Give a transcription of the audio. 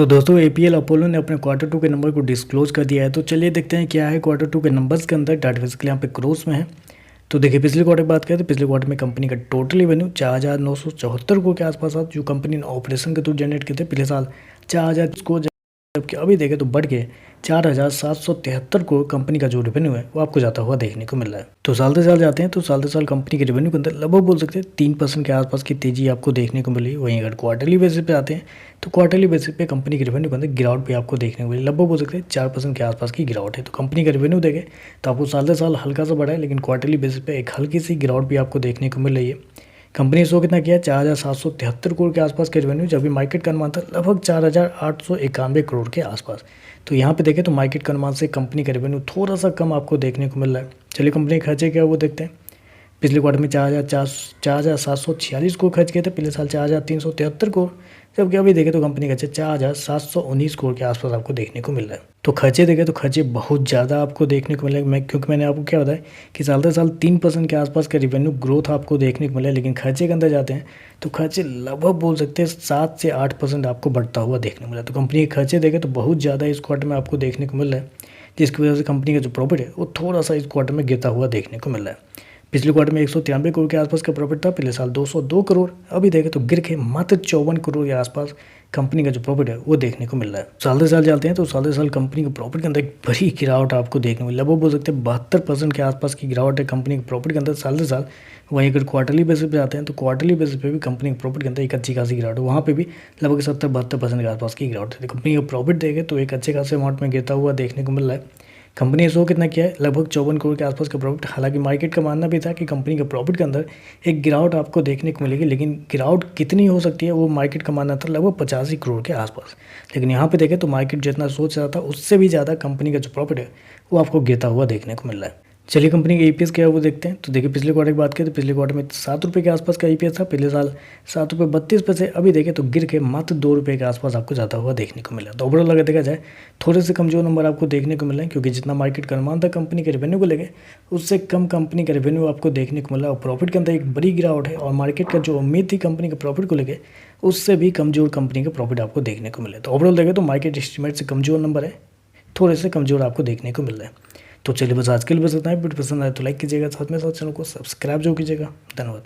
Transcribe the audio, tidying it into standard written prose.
तो दोस्तों APL Apollo ने अपने क्वार्टर 2 के नंबर को डिस्क्लोज कर दिया है। तो चलिए देखते हैं क्या है क्वार्टर 2 के नंबर्स के अंदर। डाटा फिजिकल यहाँ पे क्रोस में है। तो देखिए पिछले क्वार्टर की बात करें तो पिछले क्वार्टर में कंपनी का टोटल रेवेन्यू 4,974 करोड़ के आसपास था, जो कंपनी ने ऑपरेशन के थ्रू जनरेट किए थे पिछले साल 4,000 को, जबकि अभी देखें तो बढ़ के 4,773 करोड़ कंपनी का जो रेवेन्यू है वो आपको जाता हुआ देखने को मिल रहा है। तो साल से साल जाते हैं तो साल से साल कंपनी के रेवेन्यू के अंदर लगभग बोल सकते हैं 3% के आसपास की तेजी आपको देखने को मिली। वहीं अगर क्वार्टरली बेसिस पे आते हैं तो क्वार्टरली बेसिस पे कंपनी के रेवेन्यू के अंदर गिरावट भी आपको देखने को मिली। लगभग बोल सकते हैं 4% के आसपास की गिरावट है। तो कंपनी का रेवेन्यू देखें तो आपको साल से साल हल्का सा बढ़ा है, लेकिन क्वार्टरली बेसिस पे एक हल्की सी गिरावट भी आपको देखने को मिल रही है। कंपनी शो कितना किया, 4,773 करोड़ के आसपास के रेवेन्यू, जबकि मार्केट का अनुमान था लगभग 4,891 करोड़ के आसपास। तो यहाँ पे देखें तो मार्केट का अनुमान से कंपनी का रेवेन्यू थोड़ा सा कम आपको देखने को मिल रहा है। चलिए कंपनी के खर्चे क्या है वो देखते हैं। पिछले क्वार्टर में 4,746 करोड़ खर्च किए थे, पिछले साल 4,373 करोड़, जबकि अभी देखें तो कंपनी का 4,719 करोड़ के आसपास आपको देखने को मिल रहा है। तो खर्चे देखें तो खर्चे बहुत ज़्यादा आपको देखने को मिले, क्योंकि मैंने आपको क्या बताया कि साल दर साल 3% के आसपास का रेवेन्यू ग्रोथ आपको देखने को मिला, लेकिन खर्चे के अंदर जाते हैं तो खर्चे लगभग बोल सकते हैं 7 से 8% आपको बढ़ता हुआ देखने को मिला। तो कंपनी के खर्चे देखें तो बहुत ज़्यादा इस क्वार्टर में आपको देखने को मिल रहा है, जिसकी वजह से कंपनी का जो प्रॉफिट है वो थोड़ा सा इस क्वार्टर में गिरता हुआ देखने को मिल रहा है। पिछले क्वार्टर में 193 करोड़ के आसपास का प्रॉफिट था, पिछले साल 202 करोड़, अभी देखें तो गिर के मात्र 54 करोड़ के आसपास कंपनी का जो प्रॉफिट है वो देखने को मिल रहा है। साल दर साल चलते हैं तो साल दर साल कंपनी के प्रॉफिट के अंदर एक बड़ी गिरावट आपको देखने को मिली। लगभग बोल सकते हैं 72% के आसपास की गिरावट है कंपनी के प्रॉफिट के अंदर साल दर साल। वहीं अगर क्वार्टरली बेसिस पे आते हैं तो क्वार्टरली बेसिस पे भी कंपनी के प्रॉफिट के अंदर एक अच्छी खासी गिरावट है, वहाँ पे भी लगभग 70-72% के आसपास की गिरावट है। कंपनी का प्रॉफिट देखें तो एक अच्छे खासे अमाउंट में गिरता हुआ देखने को मिल रहा है। कंपनी ने शो कितना किया है, लगभग 54 करोड़ के आसपास का प्रॉफिट। हालांकि मार्केट का मानना भी था कि कंपनी के प्रॉफिट के अंदर एक गिरावट आपको देखने को मिलेगी, लेकिन गिरावट कितनी हो सकती है वो मार्केट का मानना था लगभग 85 करोड़ के आसपास। लेकिन यहाँ पे देखें तो मार्केट जितना सोच रहा था उससे भी ज़्यादा कंपनी का जो प्रॉफिट है वो आपको गिरता हुआ देखने को मिल रहा है। चलिए कंपनी का ईपीएस क्या है वो देखते हैं। तो देखिए पिछले क्वार्टर की बात करें तो पिछले क्वार्टर में 7 रुपये के आसपास का ईपीएस था, पिछले साल 7.32 रुपये, अभी देखें तो गिर के मात्र 2 रुपये के आसपास आपको जाता हुआ देखने को मिला। तो ओवरऑल अगर देखा जाए थोड़े से कमजोर नंबर आपको देखने को मिल रहे हैं, क्योंकि जितना मार्केट का अनुमान था कंपनी के रेवेन्यू को लेके उससे कम कंपनी का रेवेन्यू आपको देखने को मिला, और प्रॉफिट के अंदर एक बड़ी गिरावट है, और मार्केट का जो उम्मीद थी कंपनी के प्रॉफिट को लेकर उससे भी कमजोर कंपनी का प्रॉफिट आपको देखने को मिले। तो ओवरऑल देखें तो मार्केट एस्टिमेट से कमजोर नंबर है, थोड़े से कमजोर आपको देखने को मिल रहा है। तो चलिए बस आज के लिए बस इतना ही। वीडियो पसंद आए तो लाइक कीजिएगा, साथ में साथ चैनल को सब्सक्राइब जो कीजिएगा। धन्यवाद।